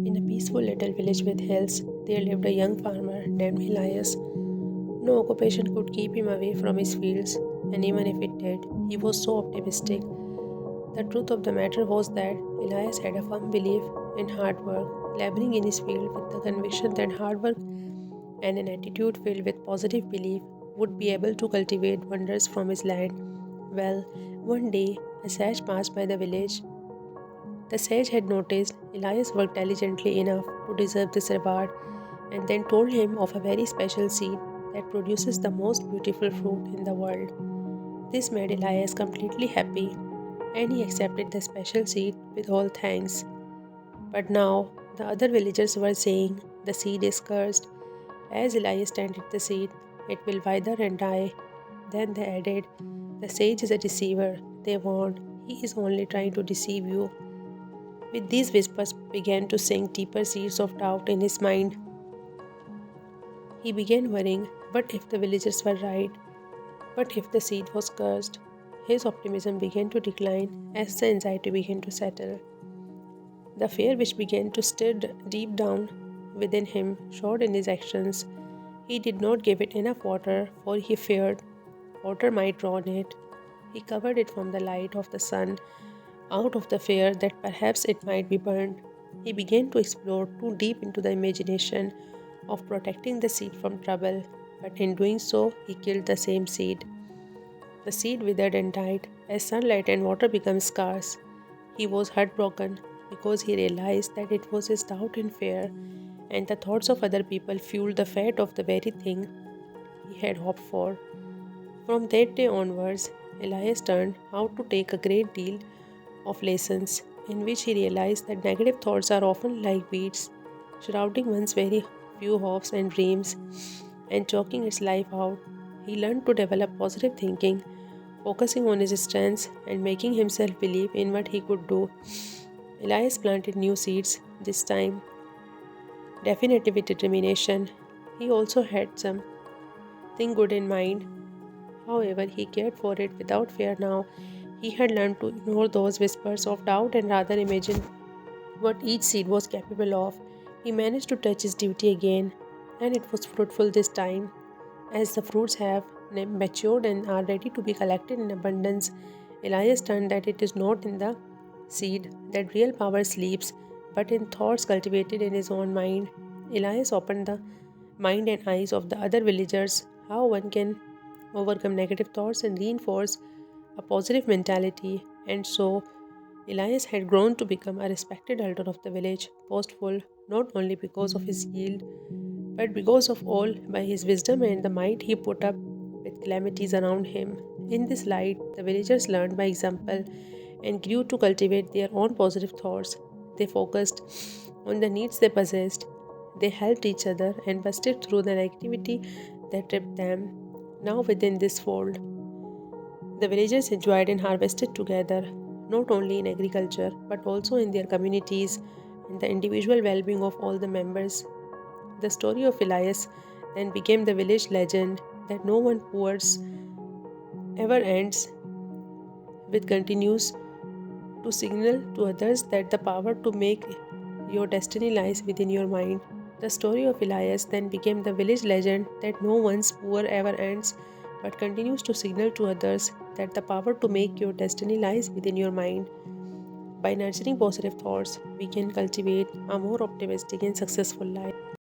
In a peaceful little village with hills, there lived a young farmer named Elias. No occupation could keep him away from his fields, and even if it did, he was so optimistic. The truth of the matter was that Elias had a firm belief in hard work, laboring in his field with the conviction that hard work and an attitude filled with positive belief would be able to cultivate wonders from his land. Well, one day, a sage passed by the village. The sage had noticed Elias worked diligently enough to deserve this reward and then told him of a very special seed that produces the most beautiful fruit in the world. This made Elias completely happy and he accepted the special seed with all thanks. But now the other villagers were saying the seed is cursed. As Elias tended the seed, it will wither and die. Then they added, the sage is a deceiver. They warned, he is only trying to deceive you. With these whispers began to sink deeper seeds of doubt in his mind. He began worrying, what if the villagers were right? What if the seed was cursed? His optimism began to decline as the anxiety began to settle. The fear which began to stir deep down within him showed in his actions. He did not give it enough water, for he feared water might drown it. He covered it from the light of the sun, out of the fear that perhaps it might be burned. He began to explore too deep into the imagination of protecting the seed from trouble, but in doing so, he killed the same seed. The seed withered and died as sunlight and water became scarce. He was heartbroken because he realized that it was his doubt and fear and the thoughts of other people fueled the fate of the very thing he had hoped for. From that day onwards, Elias turned out to take a great deal of lessons in which he realized that negative thoughts are often like weeds, shrouding one's very few hopes and dreams and choking its life out. He learned to develop positive thinking, focusing on his strengths and making himself believe in what he could do. Elias planted new seeds, this time definitely with determination. He also had something good in mind. However, he cared for it without fear now. He had learned to ignore those whispers of doubt and rather imagine what each seed was capable of. He managed to touch his duty again, and it was fruitful this time. As the fruits have matured and are ready to be collected in abundance, Elias learned that it is not in the seed that real power sleeps, but in thoughts cultivated in his own mind. Elias opened the mind and eyes of the other villagers how one can overcome negative thoughts and reinforce a positive mentality. And so, Elias had grown to become a respected elder of the village, boastful not only because of his yield, but because of all by his wisdom and the might he put up with calamities around him. In this light, the villagers learned by example and grew to cultivate their own positive thoughts. They focused on the needs they possessed. They helped each other and busted through the negativity that tripped them. Now within this fold, the villagers enjoyed and harvested together, not only in agriculture but also in their communities and the individual well being of all the members. The story of Elias then became the village legend that no one pours ever ends with continues to signal to others that the power to make your destiny lies within your mind. The story of Elias then became the village legend that no one's poor ever ends but continues to signal to others that the power to make your destiny lies within your mind. By nurturing positive thoughts, we can cultivate a more optimistic and successful life.